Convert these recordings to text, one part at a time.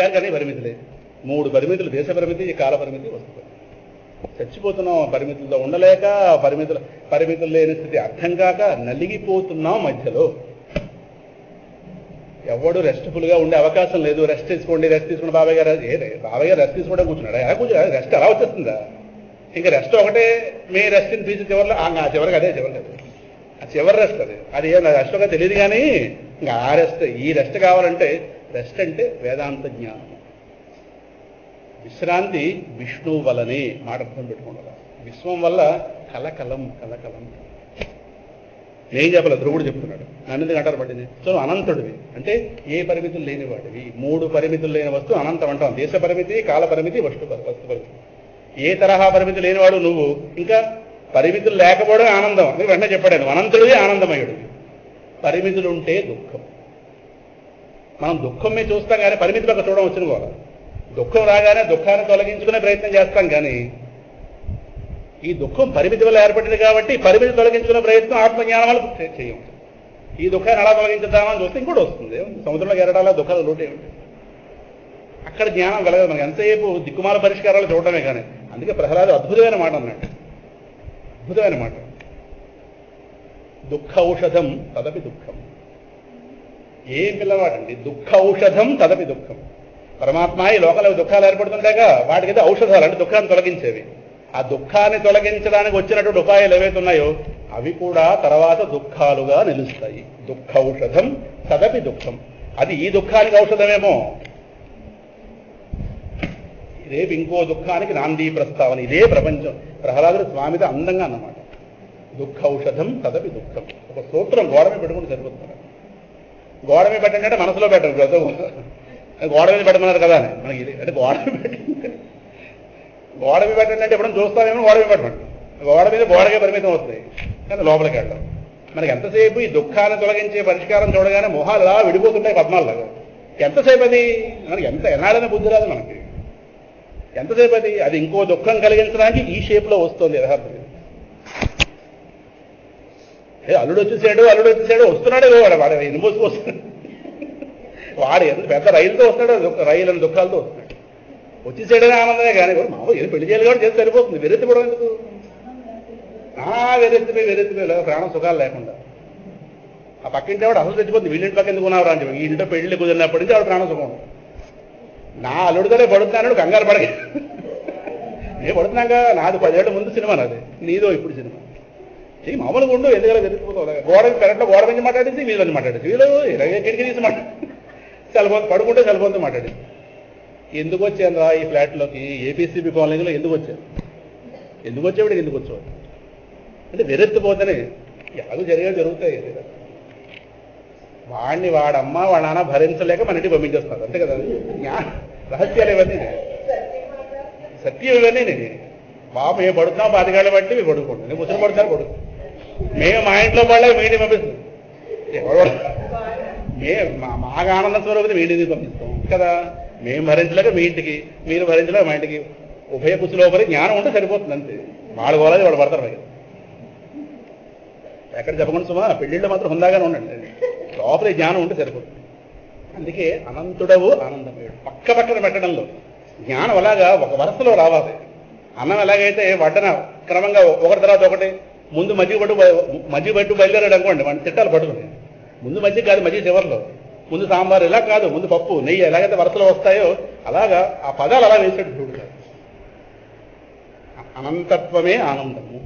గారికి అన్ని పరిమితులే. 3 పరిమితులు: దేశ పరిమితి, కాల పరిమితి, వస్తు పరిమితి. చచ్చిపోతున్నాం పరిమితులతో ఉండలేక, పరిమితులు లేని స్థితి అర్థం కాక నలిగిపోతున్నాం మధ్యలో. ఎవడు రెస్ట్ఫుల్గా ఉండే అవకాశం లేదు. రెస్ట్ తీసుకోండి బాబాయ్ గారు రెస్ట్ తీసుకోవడం కూర్చున్నాడు. ఎలా కూర్చున్నాడు? రెస్ట్ అలా వచ్చేస్తుందా? ఇంకా రెస్ట్ ఒకటే. మీ రెస్ట్ పీస్ చివరిలో చివరికి అదే ఆ చివరి రెస్ట్ అది రెస్ట్ ఒక తెలియదు. కానీ ఇంకా ఆ రెస్ట్, ఈ రెస్ట్ కావాలంటే, రెస్ట్ అంటే వేదాంత జ్ఞానం. విశ్రాంతి విష్ణువు వల్లనే మాట అర్థం పెట్టుకుంటారు. విశ్వం వల్ల కలకలం. నేను చెప్పలే, ధ్రువుడు చెప్తున్నాడు. నన్ను ఎందుకు అంటారు పట్టింది? సో అనంతుడివి అంటే ఏ పరిమితులు లేనివాడివి. 3 పరిమితులు లేని వస్తువు అనంతం అంటాం. దేశ పరిమితి, కాల పరిమితి, వస్తు పరిమితి. ఏ తరహా పరిమితి లేనివాడు నువ్వు. ఇంకా పరిమితులు లేకపోవడం ఆనందం అని వెంటనే చెప్పాడు. అనంతుడివి, ఆనందమయుడివి. పరిమితులు ఉంటే దుఃఖం. మనం దుఃఖమే చూస్తాం కానీ పరిమితి పక్క చూడడం వచ్చిన కూడా. దుఃఖం రాగానే దుఃఖాన్ని తొలగించుకునే ప్రయత్నం చేస్తాం కానీ ఈ దుఃఖం పరిమితి వల్ల ఏర్పడింది కాబట్టి పరిమితి తొలగించుకునే ప్రయత్నం ఆత్మజ్ఞానం వల్ల చేయం. ఈ దుఃఖాన్ని అలా తొలగించుద్దామని చూస్తే ఇంకోటి వస్తుంది. సముద్రంలోకి ఎరడాలా దుఃఖాలు లోటే ఉంటాయి. అక్కడ జ్ఞానం కలగదు మనకి. ఎంతసేపు దిక్కుమాల పరిష్కారాలు చూడటమే కానీ. అందుకే ప్రహ్లాదు అద్భుతమైన మాట అన్నాడు. అద్భుతమైన మాట. దుఃఖ ఔషధం తదపి దుఃఖం. ఏం పిల్లవాడండి? దుఃఖ ఔషధం తదపి దుఃఖం. పరమాత్మ ఈ లోకంలో దుఃఖాలు ఏర్పడుతుండగా వాటికైతే ఔషధాలు అంటే దుఃఖాన్ని తొలగించేవి. ఆ దుఃఖాన్ని తొలగించడానికి వచ్చినటువంటి ఉపాయాలు ఏవైతే ఉన్నాయో అవి కూడా తర్వాత దుఃఖాలుగా నిలుస్తాయి. దుఃఖ ఔషధం తదపి దుఃఖం. అది ఈ దుఃఖానికి ఔషధమేమో, రేపు ఇంకో దుఃఖానికి నాంది ప్రస్తావన. ఇదే ప్రపంచం. ప్రహ్లాదుడు స్వామితో అందంగా అన్నమాట. దుఃఖ ఔషధం తదపి దుఃఖం. ఒక సూత్రం గోడ మీద పెట్టుకుంటే సరిపోతున్నారు. గోడ మీద పెట్టండి అంటే మనసులో పెట్టండి. గోడ మీద పెట్టమన్నారు కదా అని మనకి. ఇది అంటే గోడ మీద పెట్టండి అంటే ఎప్పుడైనా చూస్తామేమో గోడ మీద పెట్టమండి. గోడ మీద గోడకే పరిమితం అవుతాయి కానీ లోపలికి వెళ్ళాం. మనకి ఎంతసేపు ఈ దుఃఖాన్ని తొలగించే పరిష్కారం చూడగానే మొహాలు అలా విడిపోతుంటాయి పద్మాలలాగా. ఎంతసేపు అది మనకి ఎన్నాడనే బుద్ధి రాదు మనకి. ఎంతసేపు అది ఇంకో దుఃఖం కలిగించడానికి ఈ షేప్లో వస్తుంది యథార్థం. అల్లుడు వచ్చేసాడు వస్తున్నాడు వాడు ఎనుమోసుకు వస్తున్నాడు. వాడు ఎంత పెద్ద రైలుతో వస్తాడు, రైలు అని దుఃఖాలతో వస్తున్నాడు. వచ్చేసాడని ఆనందమే కానీ మామూలు ఏదో పెళ్లి చేయాలి కాబట్టి చేసి సరిపోతుంది. వెరెత్తిపోవడం ఎందుకు? వెరెత్తిపోయి ప్రాణం సుఖాలు లేకుండా. ఆ పక్కింటి వాడు అసలు తెచ్చిపోతుంది. వీళ్ళింటి పక్క ఎందుకు ఉన్నావు అని చెప్పి. ఈ ఇంట్లో పెళ్లి కుదిరినప్పటి నుంచి వాడు ప్రాణం సుఖం. నా అల్లుడితోనే పడుతున్నాడు, కంగారు పడగ. నేను పడుతున్నాక నాది 10 ఏళ్ల ముందు సినిమా, నాది నీదో ఇప్పుడు సినిమా. చెయ్యి మామూలుగా ఉండు, ఎందుకలా వెతికిపోతావు. గోడ పెరట్లో గోడ నుంచి మాట్లాడించి వీళ్ళని మాట్లాడేసి వీళ్ళు కిటికీ తీసి సెల్ఫోన్ పడుకుంటే సెల్ఫోన్తో మాట్లాడింది. ఎందుకు వచ్చాను రా ఈ ఫ్లాట్లోకి, ఏపీసీబీ కాలనీలో ఎందుకు వచ్చాను, ఎందుకు వచ్చేవాడికి ఎందుకు వచ్చేవాడు అంటే వెరెత్తిపోతేనే ఎలాగో జరుగుతాయి. వాడిని వాడమ్మ వాళ్ళ నాన్న భరించలేక మన ఇంటికి పంపించేస్తున్నారు అంతే కదా. రహస్యాలు ఇవన్నీ, సత్యం ఇవన్నీ. నేను బాబు మేము పడుతున్నాం 10 ఏళ్ళు బట్టి మేము పడుకోండి, నేను ముసలి పడుతాను పడుకు. మేము మా ఇంట్లో వాళ్ళకి మీటింగ్ పంపిస్తాం. మాకు ఆనందం స్వరూపతి మీటింగ్ పంపిస్తాం కదా. మేము భరించలేక మీ ఇంటికి, మీరు భరించలేక మా ఇంటికి. ఉభయ కుశలోపరి జ్ఞానం ఉంటే సరిపోతుంది అంతే. వాడు పోలేదు వాడు పడతారు పైగా. ఎక్కడ చెప్పకుండా సుమా పెళ్ళిళ్ళు మాత్రం హుందాగానే ఉండండి. లోపల జ్ఞానం ఉంటే సరిపోతుంది. అందుకే అనంతుడవు ఆనందమయుడు పక్కన పెట్టడంలో జ్ఞానం అలాగా ఒక వరుసలో రావాలి. అన్నం ఎలాగైతే వడ్డన క్రమంగా ఒకటి తర్వాత ఒకటి, ముందు మజ్జిగ పట్టు బయలుదేరాడు అనుకోండి, వాడిని తిట్టాలు పట్టుకుని. ముందు మజ్జిగ కాదు, మజ్జిగ చివరిలో. ముందు సాంబారు ఇలా కాదు, ముందు పప్పు నెయ్యి ఎలాగైతే వరుసలో వస్తాయో అలాగా ఆ పదాలు అలా వేసేట్టు చూడగా అనంతత్వమే ఆనందము.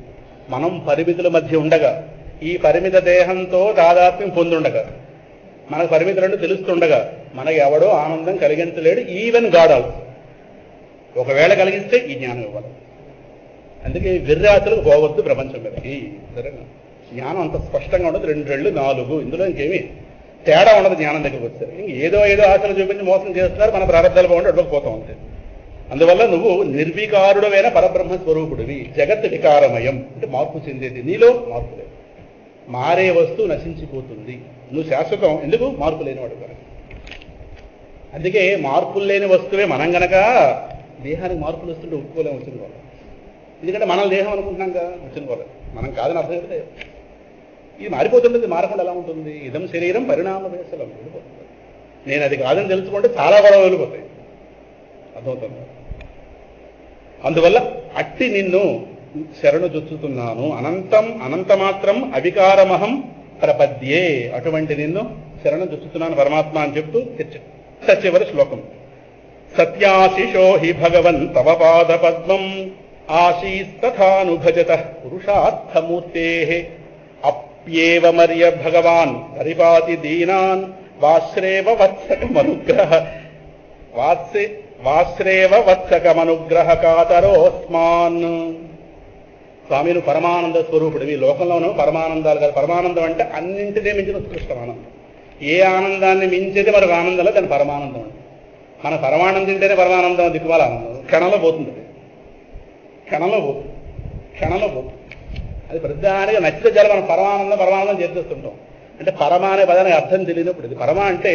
మనం పరిమితుల మధ్య ఉండగా, ఈ పరిమిత దేహంతో తాదాత్మ్యం పొందుండగా, మనకు పరిమితులను తెలుస్తుండగా మనకు ఎవడో ఆనందం కలిగించలేడు. Even God also. ఒకవేళ కలిగిస్తే ఈ జ్ఞానం ఇవ్వాలి. అందుకే విర్రాతులకు పోవద్దు ప్రపంచం మీద. ఈ జ్ఞానం అంత స్పష్టంగా ఉండదు. 2 రెళ్ళు 4 ఇందులో ఇంకేమీ తేడా ఉండదు. జ్ఞానం దగ్గరకు వచ్చారు ఏదో ఆశలు చూపించి మోసం చేస్తున్నారు. మన ప్రారంభాలు బాగుంటే అడ్డుకుపోతాం అంతే. అందువల్ల నువ్వు నిర్వికారుడమైన పరబ్రహ్మ స్వరూపుడివి. జగత్ వికారమయం అంటే మార్పు చెందేది. నీలో మార్పు లేదు. మారే వస్తువు నశించిపోతుంది. నువ్వు శాశ్వతం. ఎందుకు? మార్పు లేనివాడు కనుక. అందుకే మార్పులు లేని వస్తువే మనం గనక దేహానికి మార్పులు వస్తుంటే ఒప్పుకోలేము వచ్చిన వాళ్ళు. ఎందుకంటే మనం దేహం అనుకుంటున్నాం కదా, వచ్చిన వాళ్ళు మనం కాదని అర్థం అయితే ఇది మారిపోతుంటుంది. మారకుండా ఎలా ఉంటుంది? ఇదం శరీరం పరిణామ వేసలం వెళ్ళిపోతుంది. నేను అది కాదని తెలుసుకుంటే చాలా గొడవ వెళ్ళిపోతాయి. అర్థమవుతుంది. అందువల్ల అట్టి నిన్ను శరణు జొచ్చుతున్నాను. అనంతం అనంతమాత్రం అవికారమహం ప్రపద్యే. అటువంటి నిన్ను శరణు జొచ్చుతున్నాను పరమాత్మ అని చెప్తూ చివరి శ్లోకం. సత్యాశిషో హి భగవన్ తవ పాద పద్మం ఆశీస్తథానుభజత పురుషార్థమూర్తే అప్యేవ మర్య భగవాన్ పరిపాతి దీనాన్ వాశ్రేవ వత్సకమనుగ్రహ వాశ్రేవ వత్సకమనుగ్రహ కాతరోస్మాన్. స్వామి నువ్వు పరమానంద స్వరూపుడు. ఈ లోకంలోనూ పరమానందాలు కాదు. పరమానందం అంటే అన్నింటినీ మించిన ఉత్కృష్టం ఆనందం. ఏ ఆనందాన్ని మించేది మరొక ఆనందంలో దాని పరమానందం అంటే. మన పరమానందం తింటేనే పరమానందం, దిక్కుమాల ఆనందం క్షణంలో పోతుంది. క్షణంలో పోతుంది. అది ప్రధానంగా నచ్చితే చాలా మనం పరమానందం చేసేస్తుంటాం. అంటే పరమ అనే పదానికి అర్థం తెలియనప్పుడు ఇది పరమ అంటే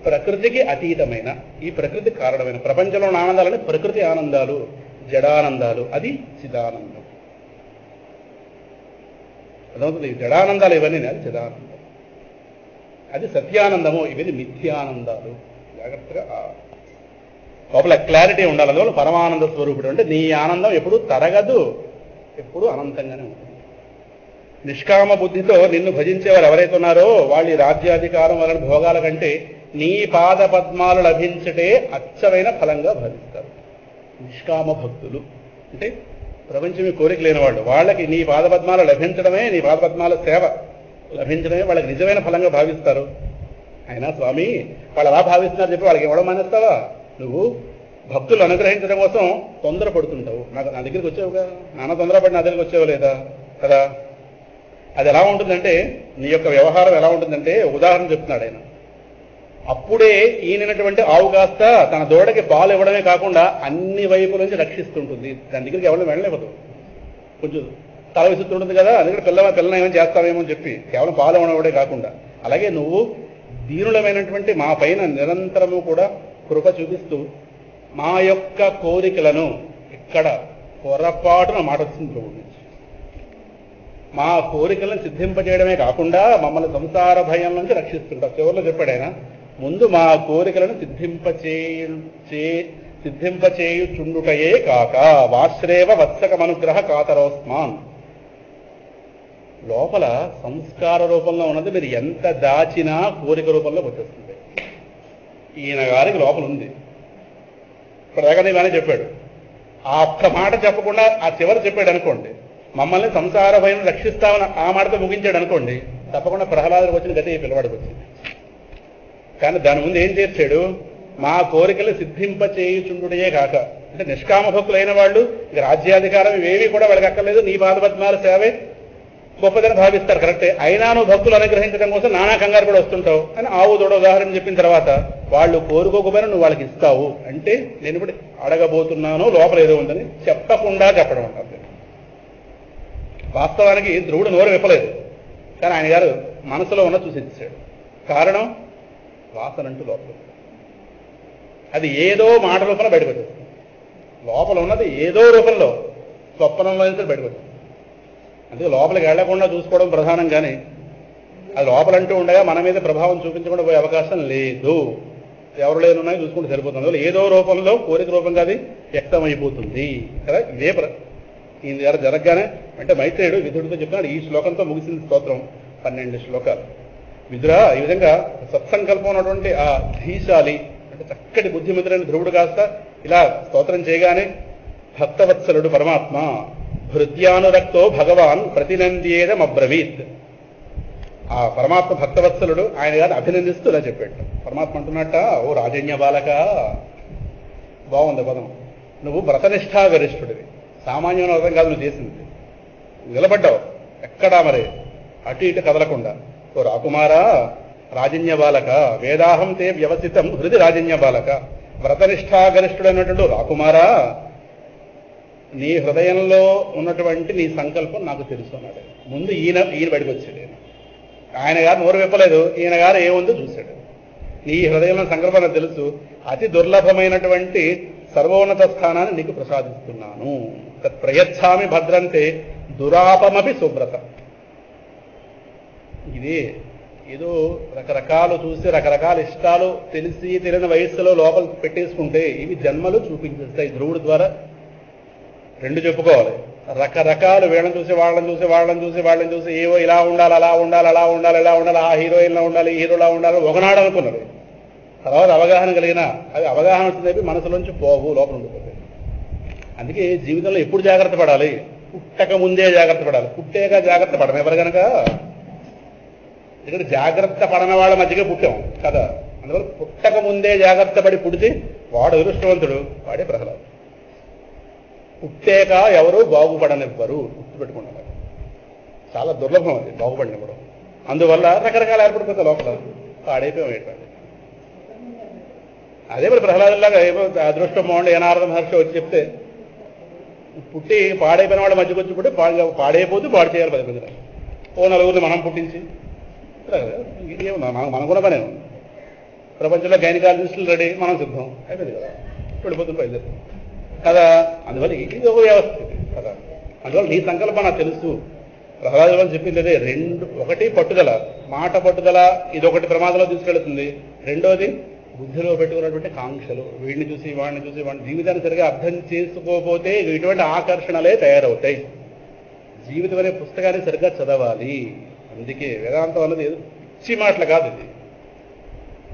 ప్రకృతికి అతీతమైన, ఈ ప్రకృతి కారణమైన ప్రపంచంలో ఉన్న ఆనందాలని ప్రకృతి ఆనందాలు, జడానందాలు, అది చిదానందం. అదవుతుంది. జడానందాలు ఇవన్నీ అది చిదానందం, అది సత్యానందము, ఇవన్నీ మిథ్యానందాలు. జాగ్రత్తగా లోపల క్లారిటీ ఉండాలి. అందువల్ల పరమానంద స్వరూపుడు అంటే నీ ఆనందం ఎప్పుడు తరగదు, ఎప్పుడు అనంతంగానే ఉంటుంది. నిష్కామ బుద్ధితో నిన్ను భజించేవారు ఎవరైతే ఉన్నారో వాళ్ళు రాజ్యాధికారం వలన భోగాల కంటే నీ పాద పద్మాలు లభించటే అచ్చమైన ఫలంగా భావిస్తారు. నిష్కామ భక్తులు అంటే ప్రపంచమే కోరిక లేని వాళ్ళు, వాళ్ళకి నీ పాద పద్మాలు లభించడమే, నీ పాద పద్మాల సేవ లభించడమే వాళ్ళకి నిజమైన ఫలంగా భావిస్తారు. అయినా స్వామి వాళ్ళు అలా భావిస్తున్నారు చెప్పి వాళ్ళకి ఇవ్వడం మానేస్తావా? నువ్వు భక్తులు అనుగ్రహించడం కోసం తొందరపడుతుంటావు. నా దగ్గరికి వచ్చావుగా, నాన్న తొందరపడి నా దగ్గరికి వచ్చావు లేదా కదా? అది ఎలా ఉంటుందంటే నీ యొక్క వ్యవహారం ఎలా ఉంటుందంటే ఉదాహరణ చెప్తున్నాడు ఆయన. అప్పుడే ఈయనటువంటి ఆవు కాస్త తన దూడకి పాలు ఇవ్వడమే కాకుండా అన్ని వైపుల నుంచి రక్షిస్తుంటుంది. దాని దగ్గరికి ఎవరిని వెళ్ళలేవదు, కొంచెం తల విసుతుంటుంది కదా, అందుకని పిల్లలు ఏమైనా చేస్తావేమో అని చెప్పి కేవలం పాలు ఇవ్వడమే కాకుండా. అలాగే నువ్వు దీనులమైనటువంటి మా పైన నిరంతరము కూడా కృప చూపిస్తూ మా యొక్క కోరికలను ఇక్కడ పొరపాటున మాట వస్తుంది, మా కోరికలను సిద్ధింపజేయడమే కాకుండా మమ్మల్ని సంసార భయం నుంచి రక్షిస్తుంటారు. చివరిలో చెప్పాడు ఆయన, ముందు మా కోరికలను సిద్ధింపచేయుచుండుటయే కాక వాశ్రేవ వత్సకమనుగ్రహ కాతరోస్మాన్. లోపల సంస్కార రూపంలో ఉన్నది మీరు ఎంత దాచినా కోరిక రూపంలో వచ్చేస్తుంది. ఈయన గారికి లోపల ఉంది. ప్రగతి ఇవన్నీ చెప్పాడు. ఆ ఒక్క మాట చెప్పకుండా ఆ చివరి చెప్పాడు అనుకోండి, మమ్మల్ని సంసార భయం రక్షిస్తామని ఆ మాటతో ముగించాడు అనుకోండి, తప్పకుండా ప్రహ్లాదుడికి వచ్చిన గతి ఈ పిల్లవాడికి వచ్చింది. కానీ దాని ముందు ఏం చేర్చాడు? మా కోరికలు సిద్ధింపచేయుచుండుటయే కాక. అంటే నిష్కామ భక్తులైన వాళ్ళు ఇక రాజ్యాధికారం ఇవేవి కూడా వాళ్ళకి అక్కర్లేదు, నీ పాదపద్మాల సేవే గొప్పదని భావిస్తారు. కరెక్టే. అయినా నువ్వు భక్తులు అనుగ్రహించడం కోసం నానా కంగారు కూడా వస్తుంటావు అని ఆవు దూడ ఉదాహరణ చెప్పిన తర్వాత వాళ్ళు కోరుకోకపోయినా నువ్వు వాళ్ళకి ఇస్తావు అంటే నేను ఇప్పుడు అడగబోతున్నాను లోపల ఏదో ఉందని చెప్పకుండా చెప్పడం అంటారు. వాస్తవానికి ధ్రువుడు నోరు విప్పలేదు, కానీ ఆయన గారు మనసులో ఉన్న చూసి ఇచ్చాడు. కారణం వాసన అంటూ లోపల అది ఏదో మాట రూపంలో బయటకు వచ్చేస్తుంది. లోపల ఉన్నది ఏదో రూపంలో స్వప్నంలో బయటకు వచ్చేస్తుంది. అందుకే లోపలికి వెళ్లకుండా చూసుకోవడం ప్రధానం, కానీ అది లోపలంటూ ఉండగా మన మీద ప్రభావం చూపించకుండా పోయే అవకాశం లేదు. ఎవరు లేనున్నాయి చూసుకుంటే సరిపోతుంది. ఏదో రూపంలో కోరిక రూపంగా అది వ్యక్తమైపోతుంది కదా. ఇదే ఈ జరగగానే అంటే మైత్రేయుడు విధుడితో చెప్తున్నాడు. ఈ శ్లోకంతో ముగిసింది స్తోత్రం. 12 శ్లోకాలు. విదురా ఈ విధంగా సత్సంకల్పం ఉన్నటువంటి ఆ ధీశాలి అంటే చక్కటి బుద్ధిమంతుడైన ధ్రువుడు కాస్త ఇలా స్తోత్రం చేయగానే భక్తవత్సలుడు పరమాత్మ హృద్యానురక్తో భగవాన్ ప్రతినందేదమబ్రవీత్. ఆ పరమాత్మ భక్తవత్సలుడు ఆయన గారిని అభినందిస్తూ ఇలా చెప్పాడు. పరమాత్మ అంటున్నట్ట, ఓ రాజన్య బాలక, బాగుంది పదం, నువ్వు వ్రతనిష్టాగరిష్ఠుడివి. సామాన్యమైన వ్రతం కాదు నువ్వు చేసింది. నిలబడ్డావు ఎక్కడా మరి అటు ఇటు కదలకుండా. ఓ రాకుమారా రాజన్య బాలక, వేదాహం తే వ్యవసితం హృది రాజన్య బాలక, వ్రతనిష్టాగరిష్ఠుడైనటువంటి రాకుమారా, నీ హృదయంలో ఉన్నటువంటి నీ సంకల్పం నాకు తెలుసు అన్నాడు. ముందు ఈయన బయటకు వచ్చాడు. ఆయన గారు నోరు విప్పలేదు, ఈయన గారు ఏముందో చూశాడు. నీ హృదయంలో సంకల్పం నాకు తెలుసు, అతి దుర్లభమైనటువంటి సర్వోన్నత స్థానాన్ని నీకు ప్రసాదిస్తున్నాను. తత్ ప్రయచ్ఛామి భద్రంతే దురాపమపి శుభ్రత. ఇది ఏదో రకరకాలు చూసి రకరకాల ఇష్టాలు తెలిసి తెలియని వయస్సులో లోపల పెట్టేసుకుంటే ఇవి జన్మలు చూపించేస్తాయి. ధ్రువుడి ద్వారా రెండు చెప్పుకోవాలి. రకరకాలు వీళ్ళని చూసి వాళ్ళని చూసి ఏవో ఇలా ఉండాలి అలా ఉండాలి అలా ఉండాలి ఇలా ఉండాలి, ఆ హీరోయిన్లా ఉండాలి ఈ హీరోలా ఉండాలి ఒకనాడు అనుకున్నారు. తర్వాత అవగాహన కలిగిన అవి అవగాహన వచ్చినవి మనసులోంచి పోవు, లోపల ఉండిపోతాయి. అందుకే జీవితంలో ఎప్పుడు జాగ్రత్త పడాలి? పుట్టక ముందే జాగ్రత్త పడాలి. పుట్టేగా జాగ్రత్త పడడం ఎవరు కనుక ఇక్కడ జాగ్రత్త పడన వాళ్ళ మధ్యగా పుట్టాం కదా. అందువల్ల పుట్టక ముందే జాగ్రత్త పడి పుడితే వాడు అదృష్టవంతుడు, వాడే ప్రహ్లాదు. పుట్టాక ఎవరు బాగుపడనివ్వరు, గుర్తుపెట్టుకున్నారు. చాలా దుర్లభం అది బాగుపడినప్పుడు. అందువల్ల రకరకాల ఏర్పడిపోతాయి లోపల, పాడైపోయాం. అదే మరి ప్రహ్లాదులాగా ఏమో అదృష్టం బాగుండి ఏనారద మహర్షి వచ్చి చెప్తే పుట్టి పాడైపోయిన వాళ్ళ మధ్యకి వచ్చి పుట్టి పాడైపోతూ పాడు చేయాలి 10 మంది. ఓ నలుగురిని మనం పుట్టించి ఇదేమన్నా మనం కూడా పనే ఉంది. ప్రపంచంలో గైనకాలజిస్టులు రెడీ, మనం సిద్ధం అయిపోయింది కదా, వెళ్ళిపోతుంది బయలుదేరి కదా. అందువల్ల ఇది ఒక వ్యవస్థ కదా. అందువల్ల నీ సంకల్పం నాకు తెలుసు. ప్రహ్లాదు వాళ్ళు చెప్పింది అదే. ఒకటి పట్టుదల, మాట పట్టుదల, ఇదొకటి ప్రమాదంలో తీసుకెళ్తుంది. రెండోది బుద్ధిలో పెట్టుకున్నటువంటి కాంక్షలు, వీడిని చూసి వాడిని జీవితాన్ని సరిగా అర్థం చేసుకోకపోతే ఇటువంటి ఆకర్షణలే తయారవుతాయి. జీవితం అనే పుస్తకాన్ని సరిగ్గా చదవాలి. అందుకే వేదాంతం అన్నది పిచ్చి మాటలు కాదు. ఇది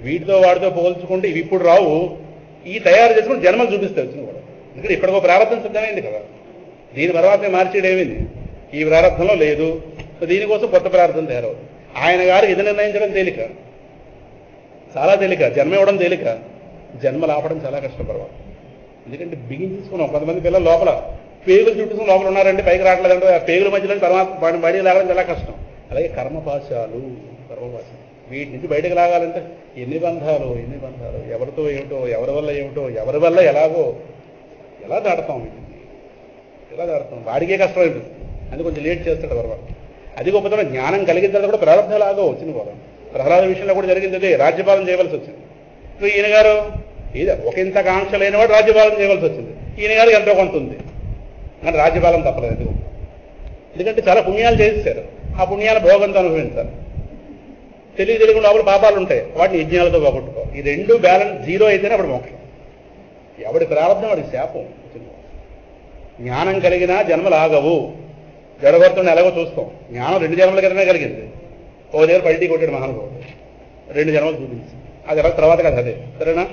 వీటితో వాడితో పోల్చుకుంటే ఇవి ఇప్పుడు రావు, ఈ తయారు చేసుకుని జన్మలు చూపిస్తే వచ్చింది కూడా. ఎందుకంటే ఇప్పటికో ప్రారంభం సిద్ధమైంది కదా, దీని తర్వాత మార్చేయడేమింది, ఈ ప్రారంభంలో లేదు, దీనికోసం కొత్త ప్రారంభం తయారవుతుంది. ఆయన గారు ఇది నిర్ణయించడం తేలిక, చాలా తేలిక. జన్మ ఇవ్వడం తేలిక, జన్మలు ఆపడం చాలా కష్టం పర్వాలి. ఎందుకంటే బిగించుకున్నాం. కొంతమంది పిల్లలు లోపల పేగులు చుట్టుకుని లోపల ఉన్నారంటే పైకి రావట్లేదంటే ఆ పేగుల మధ్యలో పరమాత్మ బయటికి లాగడం చాలా కష్టం. అలాగే కర్మపాశాలు, వీటి నుంచి బయటకు లాగాలంటే ఎన్ని బంధాలు, ఎవరితో ఏమిటో, ఎవరి వల్ల ఏమిటో, ఎవరి వల్ల ఎలాగో, ఎలా దాడతాం, వాడికే కష్టం అనిపిస్తుంది. అది కొంచెం లేట్ చేస్తాడు పరమాత్మ. అది గొప్పతనం. జ్ఞానం కలిగిన తర్వాత కూడా ప్రారంభాలాగా వచ్చింది కూడా. ప్రహ్లాద విషయంలో కూడా జరిగింది అదే, రాజ్యపాలన చేయవలసి వచ్చింది. ఇప్పుడు ఈయన గారు ఒక ఇంత కాంక్ష లేనివాడు రాజ్యపాలన చేయవలసి వచ్చింది. ఈయన గారికి ఎంతో కొంత ఉంది కానీ రాజ్యపాలన తప్పలేదు. ఎందుకంటే చాలా పుణ్యాలు చేసేసారు, ఆ పుణ్యాల భోగంతో అనుభవించాలి. తెలియకుండా లోపల పాపాలు ఉంటాయి, వాటిని యజ్ఞాలతో పోగొట్టుకో. ఈ రెండు బ్యాలెన్స్ జీరో అయితేనే అప్పుడు మోక్షం. ఎవడి ప్రారంభం వాడికి శాపం. జ్ఞానం కలిగినా జన్మలు ఆగవు. జడగొడుతున్న ఎలాగో చూస్తాం. జ్ఞానం 2 జన్మల క్రితమే కలిగింది. ఓ దగ్గర పల్టీ కొట్టాడు మహానుభావుడు, 2 జన్మలు చూపించి. అది ఎలా తర్వాత కదా అదే. సరేనా?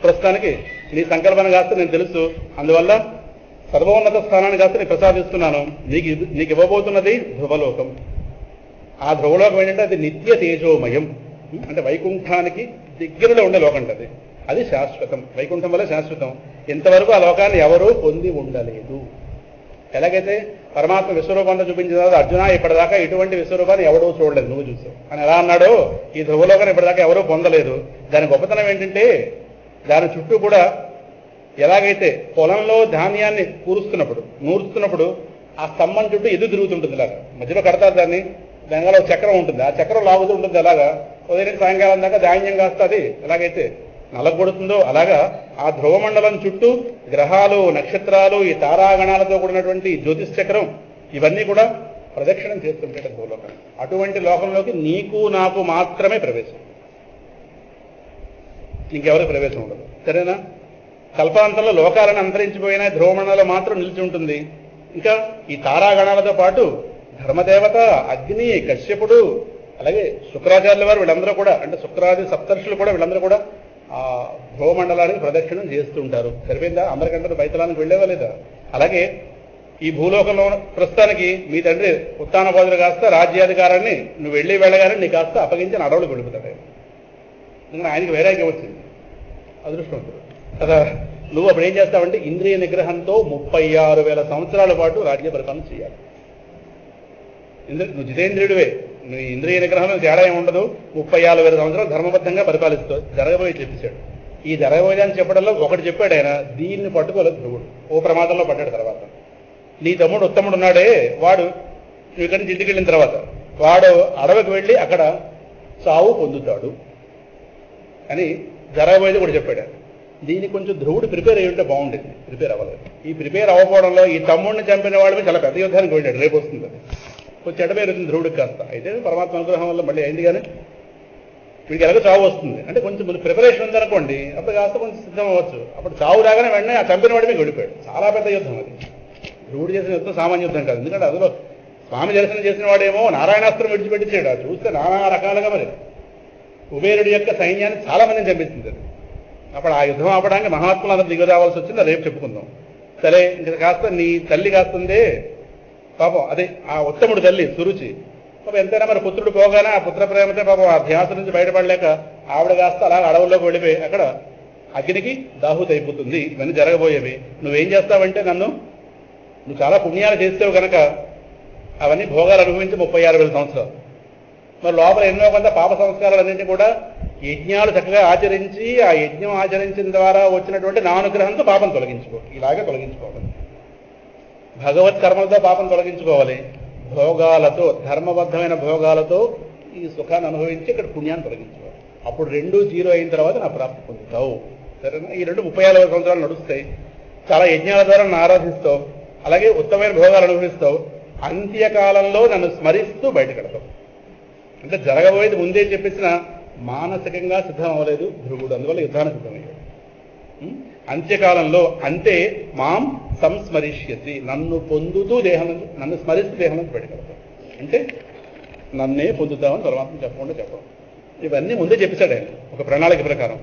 ప్రస్తుతానికి నీ సంకల్పన కాస్త నేను తెలుసు, అందువల్ల సర్వోన్నత స్థానాన్ని కాస్త నేను ప్రసాదిస్తున్నాను. నీకు ఇవ్వబోతున్నది ధ్రువలోకం. ఆ ధ్రువలోకం ఏంటంటే అది నిత్య తేజోమయం, అంటే వైకుంఠానికి దగ్గరలో ఉండే లోకం అది. అది శాశ్వతం, వైకుంఠం వల్ల శాశ్వతం. ఇంతవరకు ఆ లోకాన్ని ఎవరూ పొంది ఉండలేదు. ఎలాగైతే పరమాత్మ విశ్వరూపాన్ని చూపించిన తర్వాత అర్జున ఇప్పటిదాకా ఇటువంటి విశ్వరూపాన్ని ఎవడూ చూడలేదు, నువ్వు చూసావు అని ఎలా అన్నాడో, ఈ ధ్రువలోకాన్ని ఇప్పటిదాకా ఎవరూ పొందలేదు. దాని గొప్పతనం ఏంటంటే దాని చుట్టూ కూడా ఎలాగైతే పొలంలో ధాన్యాన్ని నూరుస్తున్నప్పుడు ఆ స్తంభం చుట్టూ ఎదురు తిరుగుతుంటుంది. ఇలాగా మధ్యలో కడతారు దాన్ని, దానివల్ల ఒక చక్రం ఉంటుంది, ఆ చక్రం లాగుతూ ఉంటుంది. అలాగా ఉదయం సాయంకాలం దాకా ధాన్యం కాస్తుంది. ఎలాగైతే నలగొడుతుందో అలాగా ఆ ధ్రువమండలం చుట్టూ గ్రహాలు, నక్షత్రాలు, ఈ తారాగణాలతో కూడినటువంటి జ్యోతిష్ చక్రం ఇవన్నీ కూడా ప్రదక్షిణం చేస్తుంటాడు ధ్రువలోకం. అటువంటి లోకంలోకి నీకు నాకు మాత్రమే ప్రవేశం, ఇంకెవరికి ప్రవేశం ఉండదు. సరేనా? కల్పాంతంలో లోకాలను అంతరించిపోయినా ధ్రువమండలం మాత్రం నిలిచి ఉంటుంది. ఇంకా ఈ తారాగణాలతో పాటు ధర్మదేవత, అగ్ని, కశ్యపుడు, అలాగే శుక్రాచార్యుల వారు, వీళ్ళందరూ కూడా, అంటే శుక్రాది సప్తర్షులు కూడా, వీళ్ళందరూ కూడా ఆ ధ్రువమండలానికి ప్రదక్షిణం చేస్తుంటారు. సరిపోయిందా? అందరికంటే బయతలానికి వెళ్ళేవా లేదా? అలాగే ఈ భూలోకంలో ప్రస్తుతానికి మీ తండ్రి ఉత్తానపాదులు కాస్త రాజ్యాధికారాన్ని నువ్వు వెళ్ళగానే నీ కాస్త అప్పగించి అడవులకు వెళ్ళిపోతాడు. ఎందుకంటే ఆయనకి వైరాగ్యం వచ్చింది, అదృష్టవంతుడు కదా. నువ్వు అప్పుడు ఏం చేస్తావంటే ఇంద్రియ నిగ్రహంతో 36,000 సంవత్సరాల పాటు రాజ్య పరిపాలన చేయాలి. నువ్వు జితేంద్రియుడివే, నువ్వు ఇంద్రియ నిగ్రహంలో తేడా ఏమి ఉండదు. 34,000 సంవత్సరాలు ధర్మబద్ధంగా పరిపాలిస్తూ జరగబోయి చెప్పేశాడు. ఈ జరగబోయేదని చెప్పడంలో ఒకటి చెప్పాడు ఆయన, దీన్ని పట్టుకోలేదు ధ్రువుడు. ఓ ప్రమాదంలో పడ్డాడు. తర్వాత నీ తమ్ముడు ఉత్తముడు ఉన్నాడే, వాడు నువ్వు ఇక్కడి నుంచి ఇంటికి వెళ్ళిన తర్వాత వాడు అడవికి వెళ్ళి అక్కడ సావు పొందుతాడు అని జరగబోయేది కూడా చెప్పాడు. దీనికి కొంచెం ధ్రువుడు ప్రిపేర్ అయ్యి ఉంటే బాగుండేది, ప్రిపేర్ అవ్వలేదు. ఈ ప్రిపేర్ అవ్వకపోవడంలో ఈ తమ్ముడిని చంపిన వాడు చాలా పెద్ద యుద్ధానికి వెళ్ళాడు. రేపు వస్తుంది అది, కొంచెం చెడ్డ పేరు వచ్చింది ధ్రువుడికి కాస్త. అయితే పరమాత్మ అనుగ్రహం వల్ల మళ్ళీ అయింది. కానీ వీడికి ఎలాగో చావు వస్తుంది అంటే కొంచెం ముందు ప్రిపరేషన్ ఉందనుకోండి అప్పుడు కాస్త కొంచెం సిద్ధం అవ్వచ్చు. అప్పుడు చావు రాగానే వెంటనే ఆ చంపిన వాడి మీద వెళ్ళిపోయాడు. చాలా పెద్ద యుద్ధం అది. ధ్రువుడు చేసిన యుద్ధం సామాన్య యుద్ధం కాదు. ఎందుకంటే అందులో స్వామి దర్శనం చేసిన వాడేమో నారాయణాస్త్రం విడిచిపెట్టించాడు. అది చూస్తే నానా రకాలుగా మరి కుబేరుడి యొక్క సైన్యాన్ని చాలా మందిని చంపించింది అది. అప్పుడు ఆ యుద్ధం ఆపడానికి మహాత్ములు అందరూ దిగి రావాల్సి వచ్చింది. రేపు చెప్పుకుందాం. సరే ఇంకా కాస్త నీ తల్లి కాస్తుంది పాపం, అదే ఆ ఉత్తముడు తల్లి సురుచి పాపం ఎంతైనా మరి పుత్రుడు పోగానే ఆ పుత్ర ప్రేమతో పాపం ఆ ధ్యాస నుంచి బయటపడలేక ఆవిడ కాస్త అలా అడవుల్లోకి వెళ్ళిపోయి అక్కడ అగ్నికి దాహూతి అయిపోతుంది. ఇవన్నీ జరగబోయేవి. నువ్వేం చేస్తావంటే నువ్వు చాలా పుణ్యాలు చేస్తావు కనుక అవన్నీ భోగాలు అనుభవించి 36,000 సంవత్సరాలు. మరి లోపల ఎన్నో కొంత పాప సంస్కారాలన్నింటినీ కూడా యజ్ఞాలు చక్కగా ఆచరించి ఆ యజ్ఞం ఆచరించిన ద్వారా వచ్చినటువంటి నా అనుగ్రహంతో పాపం తొలగించుకో. ఇలాగే తొలగించుకోవాలి. భగవత్ కర్మలతో పాపం తొలగించుకోవాలి. భోగాలతో, ధర్మబద్ధమైన భోగాలతో ఈ సుఖాన్ని అనుభవించి ఇక్కడ పుణ్యాన్ని తొలగించుకోవాలి. అప్పుడు 2 0 అయిన తర్వాత నా ప్రాప్తి పొందుతావు. సరేనా? ఈ 36,000 సంవత్సరాలు నడుస్తాయి. చాలా యజ్ఞాల ద్వారా నన్ను ఆరాధిస్తావు. అలాగే ఉత్తమమైన భోగాలు అనుభవిస్తావు. అంత్యకాలంలో నన్ను స్మరిస్తూ బయటకెడతావు. అంటే జరగబోయేది ముందే చెప్పేసిన మానసికంగా సిద్ధం అవ్వలేదు ధ్రువుడు. అందువల్ల యుద్ధానికి సిద్ధమయ్యాడు. అంత్యకాలంలో అంటే మాం సంస్మరిష్యతి, నన్ను పొందుతూ దేహం నుంచి, నన్ను స్మరిస్తూ దేహం నుంచి బయటకెడతావు. అంటే నన్నే పొందుతామని పరమాత్మ చెప్పకుండా చెప్పడం. ఇవన్నీ ముందే చెప్పేశాడు ఆయన ఒక ప్రణాళిక ప్రకారం.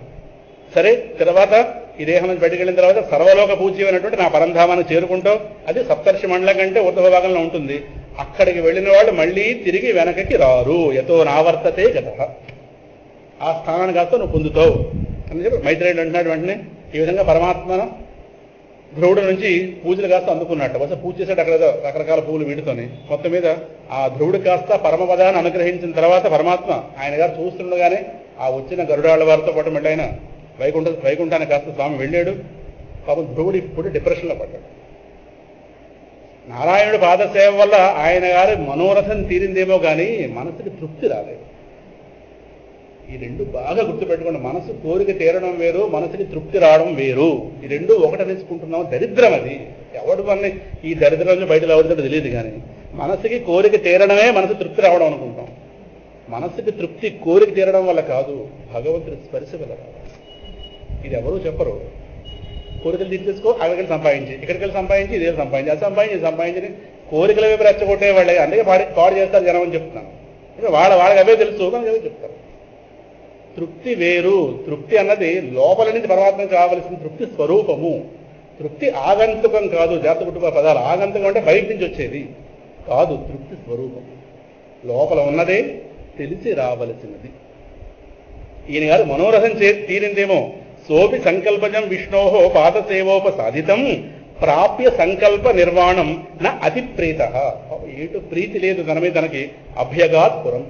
సరే, తర్వాత ఈ దేహం నుంచి బయటకు వెళ్ళిన తర్వాత సర్వలోక పూజ్యమైనటువంటి నా పరంధామాన్ని చేరుకుంటావు. అది సప్తర్షి మండలం కంటే ఉత్తమ భాగంలో ఉంటుంది. అక్కడికి వెళ్ళిన వాళ్ళు మళ్ళీ తిరిగి వెనకకి రారు. యతో నావర్తతే గతః, ఆ స్థానాన్ని కాస్త నువ్వు పొందుతావు అని చెప్పి మైత్రేయుడు అంటున్నాడు. వెంటనే ఈ విధంగా పరమాత్మ ధ్రువుడు నుంచి పూజలు కాస్త అందుకున్నట్టు. బహుశా పూజ చేశాడు అక్కడ రకరకాల పూలు వీటితోని. మొత్తం మీద ఆ ధ్రువుడు కాస్త పరమపదాన్ని అనుగ్రహించిన తర్వాత పరమాత్మ ఆయన గారు చూస్తుండగానే ఆ వచ్చిన గరుడాళ్ళ వారితో పాటు మళ్ళీ ఆయన వైకుంఠాన్ని కాస్త స్వామి వెళ్ళాడు. పాపం ధ్రువుడు ఇప్పుడు డిప్రెషన్లో పడ్డాడు. నారాయణుడు పాదసేవ వల్ల ఆయన గారి మనోరథం తీరిందేమో కానీ మనసుకి తృప్తి రాలేదు. ఈ రెండు బాగా గుర్తుపెట్టుకోండి. మనసు కోరిక తీరడం వేరు, మనసుకి తృప్తి రావడం వేరు. ఈ రెండు ఒకటనేసుకుంటున్నాం. దరిద్రం అది. ఎవడు మనని ఈ దరిద్రం నుంచి బయట ఎవరితో తెలియదు. కానీ మనసుకి కోరిక తీరడమే మనసు తృప్తి రావడం అనుకుంటాం. మనసుకి తృప్తి కోరిక తీరడం వల్ల కాదు, భగవంతుడి స్పర్శ వల్ల రావాలి. ఇది ఎవరూ చెప్పరు. కోరికలు తీర్చేసుకో, అక్కడికి సంపాదించి, ఇక్కడికి వెళ్ళి సంపాదించి, ఇదే సంపాదించి, అది సంపాదించి కోరికల వైపు రెచ్చగొట్టే వాళ్ళే. అందుకే పాడు చేస్తారు జనం అని చెప్తున్నాను. వాళ్ళకి అవే తెలుసు కానీ అవే చెప్తారు. తృప్తి వేరు. తృప్తి అన్నది లోపల నుంచి పరమాత్మ నుంచి రావలసిన తృప్తి స్వరూపము. తృప్తి ఆగంతుకం కాదు. జాతక కుటుంబ పదాలు ఆగంతుకం అంటే బయట నుంచి వచ్చేది కాదు. తృప్తి స్వరూపం లోపల ఉన్నదే తెలిసి రావలసినది. ఈయన గారు మనోరథం తీరిందేమో. సోపి సంకల్పజం విష్ణోహో పాదసేవోపసాధితం ప్రాప్య సంకల్ప నిర్వాణం నా అతి ప్రీత. ఏటు ప్రీతి లేదు తన మీద తనకి. అభ్యగాత్ పురం,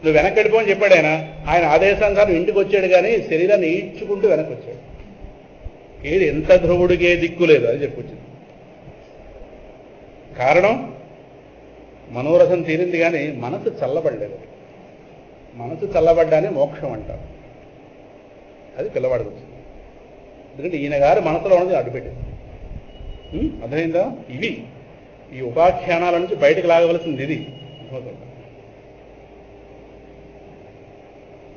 నువ్వు వెనక్కి వెళ్ళిపోని చెప్పాడు ఆయన. ఆయన ఆదేశానుసారం ఇంటికి వచ్చాడు కానీ శరీరాన్ని ఈడ్చుకుంటూ వెనక్కి వచ్చాడు. ఏది ఎంత ధ్రువుడికే దిక్కు లేదు అది చెప్పొచ్చింది. కారణం మనోరథం తీరింది కానీ మనసు చల్లబడలేదు. మనసు చల్లబడ్డానే మోక్షం అంటారు. అది పిల్లవాడికి వచ్చింది. ఎందుకంటే ఈయన గారు మనసులో ఉన్నది అడ్డుపెట్టింది. అర్థమైందా? ఇవి ఈ ఉపాఖ్యానాల నుంచి బయటకు లాగవలసింది ఇది.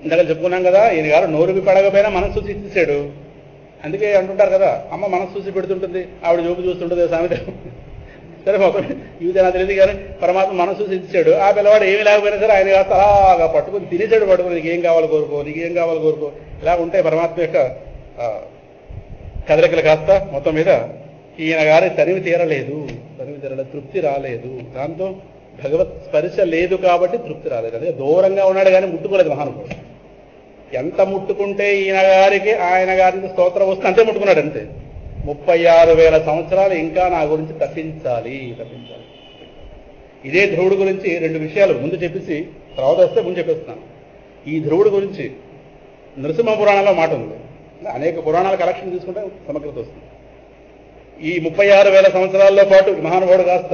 ఇందాక చెప్పుకున్నాం కదా, ఈయన గారు నోరుకి పడకపోయినా మనసు చూసి ఇచ్చేసాడు. అందుకే అంటుంటారు కదా, అమ్మ మనసు చూసి పెడుతుంటుంది, ఆవిడ చూపు చూస్తుంటుంది సామెత. సరే మొత్తం ఇవిదైనా తెలియదు కానీ పరమాత్మ మనసు చూసి ఇచ్చాడు. ఆ పిల్లవాడు ఏమి లేకపోయినా సరే ఆయన కాస్త అలాగా పట్టుకుని తినేసాడు. పట్టుకుని నీకేం కావాలి కోరుకో, నీకేం కావాలి కోరుకో, ఇలా ఉంటాయి పరమాత్మ యొక్క కదలికలు. కాస్త మొత్తం మీద ఈయన గారి తనివి తీరలేదు, తృప్తి రాలేదు. దాంతో భగవత్ స్పర్శ లేదు కాబట్టి తృప్తి రాలేదు. అదే దూరంగా ఉన్నాడు కానీ ముట్టుకోలేదు మహానుభావుడు. ఎంత ముట్టుకుంటే ఈయన గారికి ఆయన గారికి స్తోత్రం వస్తే అంతే ముట్టుకున్నాడు. అంతే. 36,000 సంవత్సరాలు ఇంకా నా గురించి తప్పించాలి. ఇదే ధ్రువుడు గురించి 2 విషయాలు ముందు చెప్పేసి తర్వాత వస్తే ముందు చెప్పేస్తున్నాను. ఈ ధ్రువుడు గురించి నృసింహ పురాణంలో మాట ఉంది. అనేక పురాణాల కలెక్షన్ తీసుకుంటే సమగ్రత వస్తుంది. ఈ 36,000 సంవత్సరాల్లో పాటు మహానుభావుడు కాస్త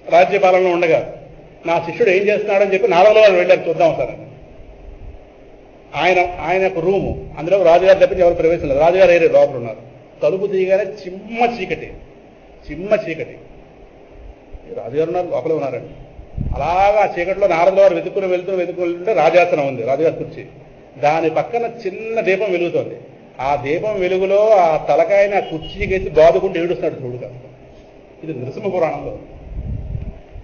రాజ్యపాలనలో ఉండగా నా శిష్యుడు ఏం చేస్తున్నాడని చెప్పి నాలుగులో వాళ్ళు వెళ్ళారు చూద్దాం సార్. ఆయన యొక్క రూము, అందులో రాజుగారు తప్పించి ఎవరు ప్రవేశం లేదు. రాజుగారు ఏరే లోపల ఉన్నారు. తలుపు తీయగానే చిమ్మ చీకటి. రాజుగారు ఉన్నారు, లోపలే ఉన్నారండి. అలాగా ఆ చీకట్లో నారదుల వారు వెతుకుంటే రాజాసనం ఉంది, రాజుగారి కుర్చీ. దాని పక్కన చిన్న దీపం వెలుగుతోంది. ఆ దీపం వెలుగులో ఆ తలకాయని ఆ కుర్చీకేసి బాదుకుంటూ ఏడుస్తున్నాడు ధ్రువుడు కాస్త. ఇది నృసింహ పురాణంలో.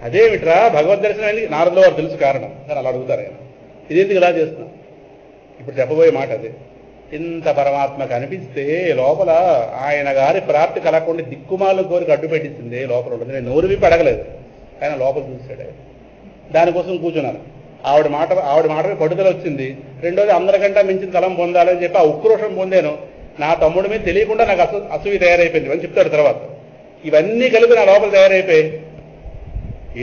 అదేమిట్రా భగవద్ దర్శనం అని నారదుల వారు తెలుసు కారణం, కానీ అలా అడుగుతారు ఆయన. ఇదేందుకు ఇలా చేస్తున్నాం? ఇప్పుడు చెప్పబోయే మాట అదే. ఇంత పరమాత్మ కనిపిస్తే లోపల ఆయన గారి ప్రాప్తి కలగకుండా దిక్కుమాల కోరిక అడ్డు పెట్టించింది లోపల ఉంటుంది. నేను నోరు విప్పి అడగలేదు, ఆయన లోపల చూశాడు. దానికోసం కూర్చున్నాను. ఆవిడ మాటపై పడుదల వచ్చింది. రెండోది అందరికంటే మించిన తలం పొందాలని చెప్పి ఆ ఉక్రోషం పొందాను. నా తమ్ముడి మీద తెలియకుండా నాకు అసూయి తయారైపోయింది అని చెప్తాడు తర్వాత. ఇవన్నీ కలిపి నా లోపల తయారైపోయి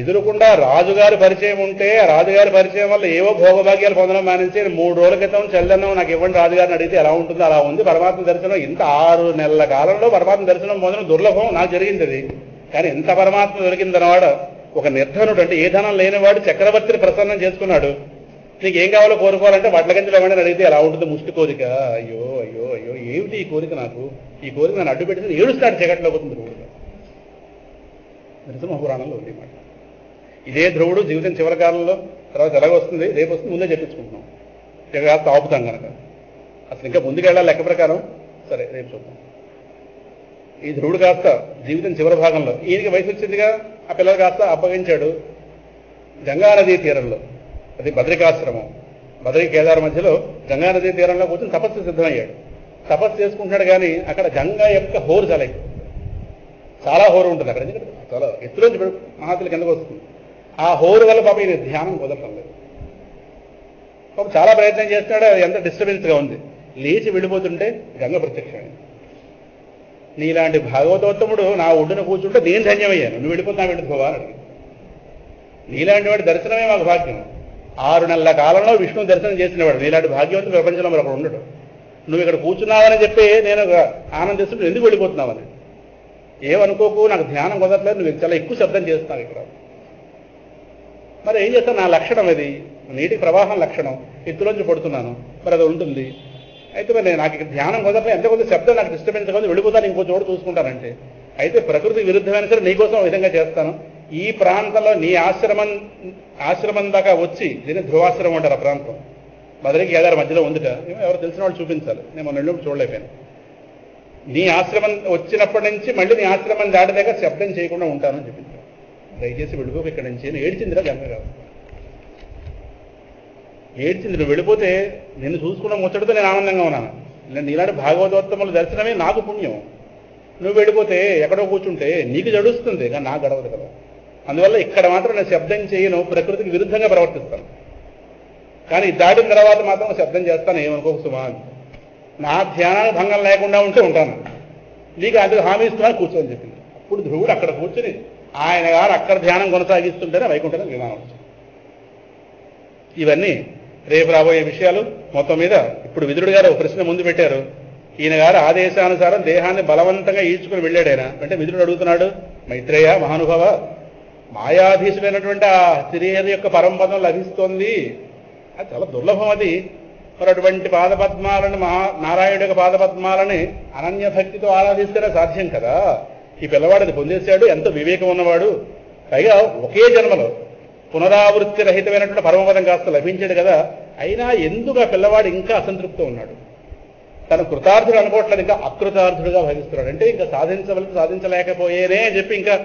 ఎదురుకుండా రాజుగారి పరిచయం ఉంటే ఆ రాజుగారి పరిచయం వల్ల ఏవో భోగభాగ్యాలు పొందడం మానేసి 3 రోజుల క్రితం చల్లన్నం నాకు ఇవ్వండి రాజుగారిని అడిగితే ఎలా ఉంటుందో అలా ఉంది. పరమాత్మ దర్శనం ఇంత 6 నెలల కాలంలో పరమాత్మ దర్శనం పొందడం దుర్లభం నాకు జరిగింది అది. కానీ ఎంత పరమాత్మ దొరికిందన్నవాడు ఒక నిర్ధనుడు, అంటే ఏ ధనం లేనివాడు చక్రవర్తిని ప్రసన్నం చేసుకున్నాడు. నీకు ఏం కావాలో కోరుకోవాలంటే వడ్లగంజలు ఇవ్వండి అడిగితే ఎలా ఉంటుంది ముష్టి కోరిక. అయ్యో అయ్యో అయ్యో ఏమిటి ఈ కోరిక, నాకు ఈ కోరిక నన్ను అడ్డు పెట్టి ఏడుస్తాడు చీకట్లో పోతుంది ధ్రువుడు. నరసింహ పురాణంలో ఉంది మాట. ఇదే ధ్రువుడు జీవితం చివరి కాలంలో తర్వాత ఎలాగ వస్తుంది, రేపు వస్తుంది, ముందే చెప్పించుకుంటున్నాం. ఇక కాస్త ఆపుతాం కనుక అసలు ఇంకా ముందుకెళ్ళాలి లెక్క ప్రకారం. సరే రేపు చూద్దాం. ఈ ధ్రువుడు కాస్త జీవితం చివరి భాగంలో ఈయనకి వయసు వచ్చిందిగా, ఆ పిల్లలు కాస్త అప్పగించాడు. గంగానదీ తీరంలో, అది బద్రికాశ్రమం, బద్రి కేదార్ మధ్యలో గంగానదీ తీరంలో కూర్చొని తపస్సు సిద్ధమయ్యాడు. తపస్సు చేసుకుంటున్నాడు. కానీ అక్కడ గంగా యొక్క హోరు చాలా హోరు ఉంటుంది అక్కడ, చాలా ఎత్తులోంచి మహాతుల కిందకు వస్తుంది. ఆ హోరు వల్ల పాప ఇది ధ్యానం కుదరటం లేదు. పాప చాలా ప్రయత్నం చేస్తున్నాడు, అది ఎంత డిస్టర్బెన్స్గా ఉంది. లేచి వెళ్ళిపోతుంటే గంగ ప్రత్యక్షమైంది. నీలాంటి భాగవతోత్తముడు నా ఒడ్డున కూర్చుంటే నేను ధన్యమయ్యాను, నువ్వు వెళ్ళిపోతున్నా వెళ్ళిపోవా అని అడిగి. నీలాంటి వాడి దర్శనమే మాకు భాగ్యం. 6 నెలల కాలంలో విష్ణువు దర్శనం చేసినవాడు. నీలాంటి భాగ్యవంతుడు ప్రపంచంలో మరి అక్కడ ఉండడు. నువ్వు ఇక్కడ కూర్చున్నావని చెప్పి నేను ఆనందిస్తుంటే ఎందుకు వెళ్ళిపోతున్నావని. ఏమనుకోకు, నాకు ధ్యానం కుదరట్లేదు, నువ్వు చాలా ఎక్కువ శబ్దం చేస్తున్నావు ఇక్కడ. మరి ఏం చేస్తాను, నా లక్షణం అది, నీటి ప్రవాహం లక్షణం, ఎత్తులోంచి పడుతున్నాను, మరి అది ఉంటుంది. అయితే మరి నాకు ఇక్కడ ధ్యానం కుదరట్లేదు, ఎంత కొంత శబ్దం నాకు డిస్టర్బెన్స్ కాదు, వెళ్ళిపోతాను, ఇంకో చోటు చూసుకుంటానంటే. అయితే ప్రకృతికి విరుద్ధమైన సరే నీకోసం ఆ విధంగా చేస్తాను. ఈ ప్రాంతంలో నీ ఆశ్రమం దాకా వచ్చి, దీన్ని ధ్రువాశ్రమం అంటారు ఆ ప్రాంతం, బదరికి కేదార్ మధ్యలో ఉందిట. ఎవరు తెలిసిన వాళ్ళు చూపించాలి, నేను మొన్న వెళ్ళినప్పుడు చూడలేకపోయాను. నీ ఆశ్రమం వచ్చినప్పటి నుంచి మళ్ళీ నీ ఆశ్రమం దాటిదాకా శబ్దం చేయకుండా ఉంటానని చెప్పింది. దయచేసి వెళ్ళిపోక ఇక్కడి నుంచి అని ఏడ్చిందిరా గంగ కాదు. ఏడ్చింది, నువ్వు వెళ్ళిపోతే నిన్ను చూసుకున్న ముచ్చటతో నేను ఆనందంగా ఉన్నాను. నీలాంటి భాగవతోత్తముల దర్శనమే నాకు పుణ్యం. నువ్వు వెళ్ళిపోతే ఎక్కడో కూర్చుంటే నీకు జడుస్తుంది, కానీ నాకు గడవదు కదా. అందువల్ల ఇక్కడ మాత్రం నేను శబ్దం చేయను, ప్రకృతికి విరుద్ధంగా ప్రవర్తిస్తాను. కానీ దాటిన తర్వాత మాత్రం శబ్దం చేస్తాను, ఏమనుకోకు సుమా. నా ధ్యానానికి భంగం లేకుండా ఉంటే ఉంటాను, నీకు అందుకు హామీ ఇస్తున్నాను కూర్చోని చెప్పింది. అప్పుడు ధ్రువుడు అక్కడ కూర్చొని ఆయన గారు అక్కడ ధ్యానం కొనసాగిస్తుంటేనే వైకుంఠం విమానం వచ్చింది. ఇవన్నీ రేపు రాబోయే విషయాలు. మొత్తం మీద ఇప్పుడు విదురుడు గారు ఒక ప్రశ్న ముందు పెట్టారు. ఈయన గారు ఆదేశానుసారం దేహాన్ని బలవంతంగా ఈడ్చుకుని వెళ్ళాడు ఆయన. అంటే విదురుడు అడుగుతున్నాడు, మైత్రేయ మహానుభావ, మాయాధీశుడైనటువంటి ఆ శ్రీహరి యొక్క పరంపదం లభిస్తోంది, అది చాలా దుర్లభం. అది మరి అటువంటి పాదపద్మాలను నారాయణుడి యొక్క పాదపద్మాలని అనన్య భక్తితో ఆరాధిస్తేనే సాధ్యం కదా. ఈ పిల్లవాడు అది పొందేశాడు, ఎంతో వివేకం ఉన్నవాడు, పైగా ఒకే జన్మలో పునరావృత్తి రహితమైనటువంటి పరమపదం కాస్త లభించాడు కదా. అయినా ఎందుకు ఆ పిల్లవాడు ఇంకా అసంతృప్తితో ఉన్నాడు, తను కృతార్థుడు అనుకోవట్లేదు, ఇంకా అకృతార్థుడుగా భావిస్తున్నాడు. అంటే ఇంకా సాధించలేకపోయేనే అని చెప్పి ఇంకా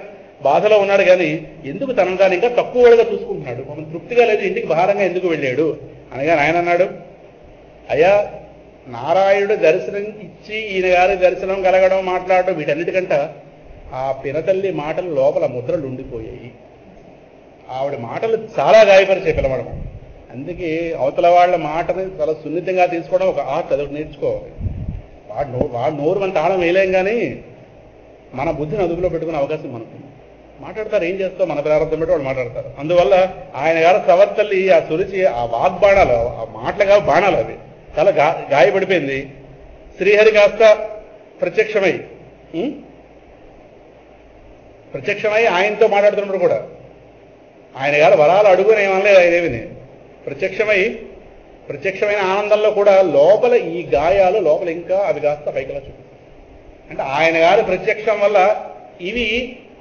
బాధలో ఉన్నాడు. కానీ ఎందుకు తనను తాను ఇంకా తక్కువగా చూసుకుంటున్నాడు, మనం తృప్తిగా లేదు, ఇంటికి భారంగా ఎందుకు వెళ్ళాడు అనగా ఆయన అన్నాడు, అయ్యా నారాయణుడు దర్శనం ఇచ్చి ఈయన గారి దర్శనం కలగడం మాట్లాడడం వీటన్నిటికంట ఆ పినతల్లి మాటలు లోపల ముద్రలు ఉండిపోయాయి. ఆవిడ మాటలు చాలా గాయపరిచే పిల్లవాడు. అందుకే అవతల వాళ్ళ మాటని చాలా సున్నితంగా తీసుకోవడం ఒక ఆర్ట్, అదొకటి నేర్చుకోవాలి. వాడు నోరు మన తాళం వేయలేం, కానీ మన బుద్ధిని అదుపులో పెట్టుకునే అవకాశం మనకు. మాట్లాడతారు, ఏం చేస్తావు, మన ప్రారంభం పెట్టి వాళ్ళు మాట్లాడతారు. అందువల్ల ఆయన గారు ప్రవర్తల్లి ఆ సురిచి ఆ వాగ్బాణాలు, ఆ మాటలుగా బాణాలు అవి చాలా గాయపడిపోయింది. శ్రీహరి కాస్త ప్రత్యక్షమై ఆయనతో మాట్లాడుతున్నప్పుడు కూడా ఆయన గారు వరాలు అడుగుని ఏమనలేదు. ఆయనేమిని ప్రత్యక్షమైన ఆనందంలో కూడా లోపల ఈ గాయాలు లోపల ఇంకా అవి కాస్త పైకలా చూపిస్తాయి. అంటే ఆయన గారి ప్రత్యక్షం వల్ల ఇవి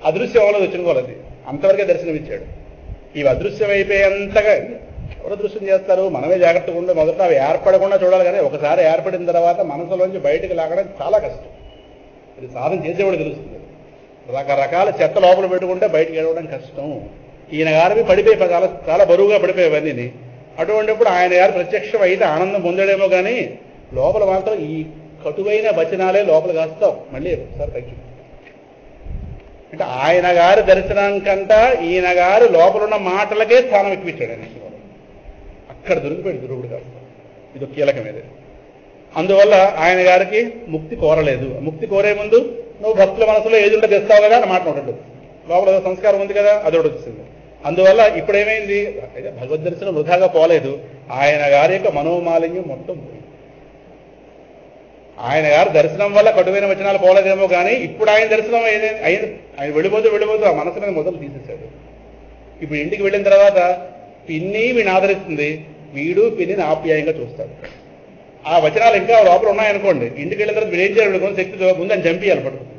అదృశ్యం అవ్వలేదు, వచ్చిన వాళ్ళది అంతవరకే దర్శనమిచ్చాడు. ఇవి అదృశ్యమైపోయేంతగా ఎవరు దృశ్యం చేస్తారు? మనమే జాగ్రత్తగా ఉండే మొదట అవి ఏర్పడకుండా చూడాలి. కానీ ఒకసారి ఏర్పడిన తర్వాత మనసులోంచి బయటకు లాగడం చాలా కష్టం. ఇది సాధన చేసేవాడు తెలుస్తుంది. రకరకాల చెత్త లోపల పెట్టుకుంటే బయటకు వెళ్ళడం కష్టం. ఈయన గారివి పడిపోయి చాలా చాలా బరువుగా పడిపోయేవన్నీ. అటువంటిప్పుడు ఆయన గారు ప్రత్యక్షం అయితే ఆనందం పొందడేమో కానీ లోపల మాత్రం ఈ కటువైన వచనాలే లోపల కాస్తాం. మళ్ళీ ఒకసారి తగ్గి అంటే ఆయన గారి దర్శనానికంటా ఈయన గారు లోపలున్న మాటలకే స్థానం ఎక్కువిచ్చాడు ఆయన. అక్కడ దొరికిపోయాడు ధ్రువుడు కాస్త. ఇది కీలకమేది. అందువల్ల ఆయన గారికి ముక్తి కోరలేదు. ముక్తి కోరే ముందు నువ్వు భక్తుల మనసులో ఏది ఉంటే తెస్తావు కదా అని మాట ఉంటుంది. లోపల సంస్కారం ఉంది కదా, అదొకటి వచ్చింది. అందువల్ల ఇప్పుడు ఏమైంది? భగవద్ దర్శనం వృధాగా పోలేదు. ఆయన గారి యొక్క మనోమాలిన్యం మొత్తం పోయింది. ఆయన గారు దర్శనం వల్ల కటువైన వచనాలు పోలేదేమో కానీ ఇప్పుడు ఆయన దర్శనం ఆయన వెళ్ళిపోతూ ఆ మనసు మీద మొదలు తీసేశాడు. ఇప్పుడు ఇంటికి వెళ్ళిన తర్వాత పిన్ని వీడిని ఆదరిస్తుంది, వీడు పిన్నిని ఆప్యాయంగా చూస్తాడు. ఆ వచనాలు ఇంకా లోపల ఉన్నాయనుకోండి, ఇంటికి వెళ్ళిన తర్వాత వీడేం చేయాలి? శక్తితో ముందని చంపియాలి పడుతుంది.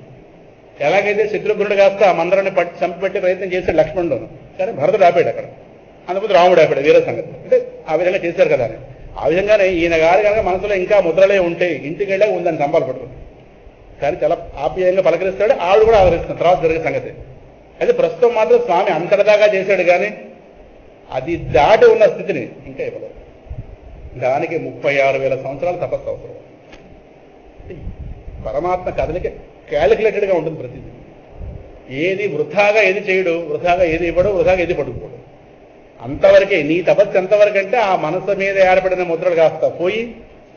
ఎలాగైతే శత్రుఘ్నుడు కాస్త ఆ మందరాన్ని చంపిపెట్టే ప్రయత్నం చేశాడు లక్ష్మణుడు, కానీ భరతుడు ఆపాడు అక్కడ. అందుకు రాముడు ఆపాడు. వేరే సంగతి. అంటే ఆ విధంగా చేశారు కదా అని. ఆ విధంగానే ఈయన గారు కనుక మనసులో ఇంకా ముద్రలే ఉంటే ఇంటికి వెళ్ళాక ఉందని చంపాలి పడుతుంది. కానీ చాలా ఆప్యాయంగా పలకరిస్తాడు, ఆవిడ కూడా ఆదరిస్తుంది. తర్వాత జరిగే సంగతి. అయితే ప్రస్తుతం మాత్రం స్వామి అంతర్దాగా చేశాడు కానీ అది దాటి ఉన్న స్థితిని ఇంకా ఇవ్వలేదు. దానికి 36,000 సంవత్సరాలు తపస్సు అవసరం. పరమాత్మ కథలకి క్యాలిక్యులేటెడ్గా ఉంటుంది ప్రతిదీ. ఏది వృథాగా ఏది చేయడు, వృథాగా ఏది ఇవ్వడు, వృథాగా ఏది పడుకోడు. అంతవరకే నీ తపస్సు ఎంతవరకు అంటే ఆ మనసు మీద ఏర్పడిన ముద్రలు కాస్తా పోయి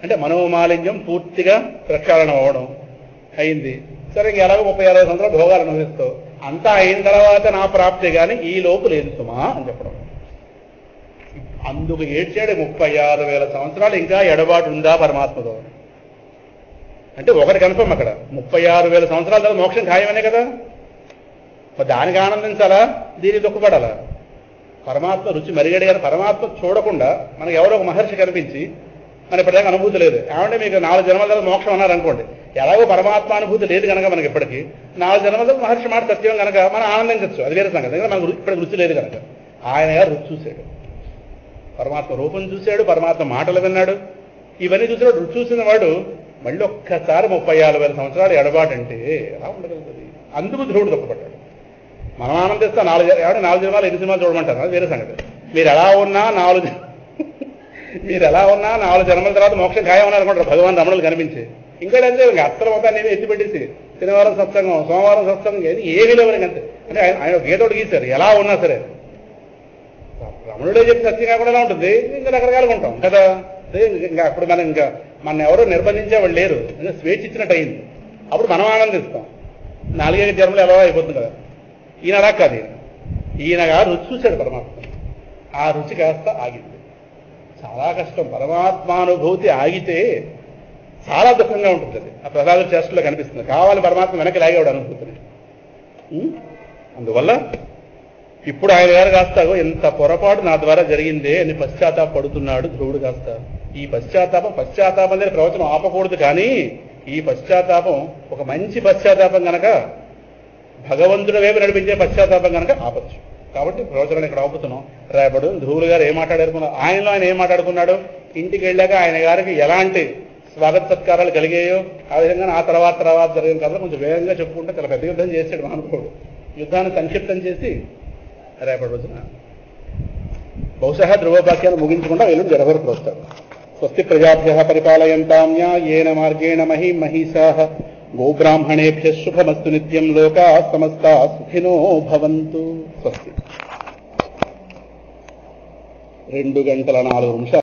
అంటే మనోమాలిన్యం పూర్తిగా ప్రక్షాళనం అవ్వడం అయింది. సరే ఇంక ఎలాగో 36 సంవత్సరాలు భోగాలు అనుభవిస్తావు. అంతా అయిన తర్వాత నా ప్రాప్తి కానీ ఈ లోపు లేదు సుమా అని చెప్పడం. అందుకు ఏడ్చాడు 36,000 సంవత్సరాలు ఇంకా ఎడబాటు ఉందా పరమాత్మతో అంటే ఒకటి కన్ఫర్మ్ అక్కడ 36,000 సంవత్సరాల తర్వాత మోక్షం ఖాయమనే కదా. దానికి ఆనందించాలా, దీనికి దుఃఖపడాలా? పరమాత్మ రుచి మరిగడి గారు పరమాత్మ చూడకుండా మనకు ఎవరో ఒక మహర్షి కనిపించి మన ఇప్పటిదాకా అనుభూతి లేదు. ఏమంటే మీకు 4 జన్మల తర్వాత మోక్షం అన్నారనుకోండి, ఎలాగో పరమాత్మ అనుభూతి లేదు కనుక మనకి ఇప్పటికీ 4 జన్మల తర్వాత మహర్షి మాట సత్యం కనుక మనం ఆనందించవచ్చు, అది వేరే సంగతి. మనకు ఇప్పటికి రుచి లేదు కనుక ఆయన గారు రుచి చూశాడు, పరమాత్మ రూపం చూశాడు, పరమాత్మ మాటలు విన్నాడు, ఇవన్నీ చూసినాడు. రుచి చూసిన వాడు మళ్ళీ ఒక్కసారి 34,000 సంవత్సరాలు ఎడబాటు అంటే ఎలా ఉండగలుగుతుంది? అందుకు ధ్రువుడు దుఃఖపడ్డాడు. మనం ఆనందిస్తా 4 జన్మాలు 8 సినిమాలు చూడమంటారు, అది వేరే సంగతి. మీరు ఎలా ఉన్నా 4 జన్మల తర్వాత మోక్షం ఖాయమన్నారనుకుంటారు భగవాన్ రమణులు కనిపించి. ఇంకా అంటే అత్తల మొత్తాన్ని ఎత్తిపెట్టేసి శనివారం సత్సంగం, సోమవారం సత్సంగం ఏమీ లేవు అంతే. అంటే ఆయన గీతోడు గీశారు ఎలా ఉన్నా సరే. రమణుడే చెప్పి సత్యంగా కూడా ఎలా ఉంటుంది, ఇంకా రకరకాలుగా ఉంటాం కదా. ఇంకా అప్పుడు మన ఎవరో నిర్బంధించేవాళ్ళు లేరు, ఇంకా స్వేచ్ఛ ఇచ్చినట్టు అయింది. అప్పుడు మనం ఆనందిస్తాం. 4 జన్మలు ఎలా అయిపోతుంది కదా. ఈయన అలా కాదు, ఈయన గారు రుచి చూశాడు పరమాత్మ. ఆ రుచి కాస్త ఆగింది. చాలా కష్టం. పరమాత్మానుభూతి ఆగితే చాలా దుఃఖంగా ఉంటుంది. అది ఆ ప్రసాద చేష్టలో కనిపిస్తుంది. కావాలి పరమాత్మ వెనక్కి లాగేవాడు అనుభూతిని. అందువల్ల ఇప్పుడు ఆయన గారు కాస్తాగో ఎంత పొరపాటు నా ద్వారా జరిగిందే అని పశ్చాత్తాపడుతున్నాడు ధ్రువుడు కాస్త. ఈ పశ్చాత్తాపం అనేది ప్రవచనం ఆపకూడదు, కానీ ఈ పశ్చాత్తాపం ఒక మంచి పశ్చాత్తాపం కనుక భగవంతుడి వైపు నడిపించే పశ్చాత్తాపం కనుక ఆపచ్చు. కాబట్టి ప్రవచనాన్ని ఇక్కడ ఆపుతున్నాం. రేపడు ధ్రువులు గారు ఏం మాట్లాడుకున్నారు, ఆయన ఏం మాట్లాడుకున్నాడు, ఇంటికి వెళ్ళాక ఆయన గారికి ఎలాంటి స్వాగత సత్కారాలు కలిగాయో ఆ విధంగా ఆ తర్వాత జరిగిన కథ కొంచెం వేగంగా చెప్పుకుంటే చాలా పెద్ద యుద్ధం చేశాడు మహానుభావుడు. యుద్ధాన్ని సంక్షిప్తం చేసి రేపటి రోజున బహుశా ధ్రువవాక్యాన్ని ముగించకుండా ఎల్లుండి జరవరకు వస్తారు. స్వస్తి ప్రజాభ్యః పరిపాలయంతాం న్యాయేన మార్గేణ మహీషాః గోబ్రాహ్మణేభ్యః శుభమస్తు నిత్యం. లోకాః సమస్తాః సుఖినో భవంతు. స్వస్తి. 2 గంటల 4 నిమిషాలు.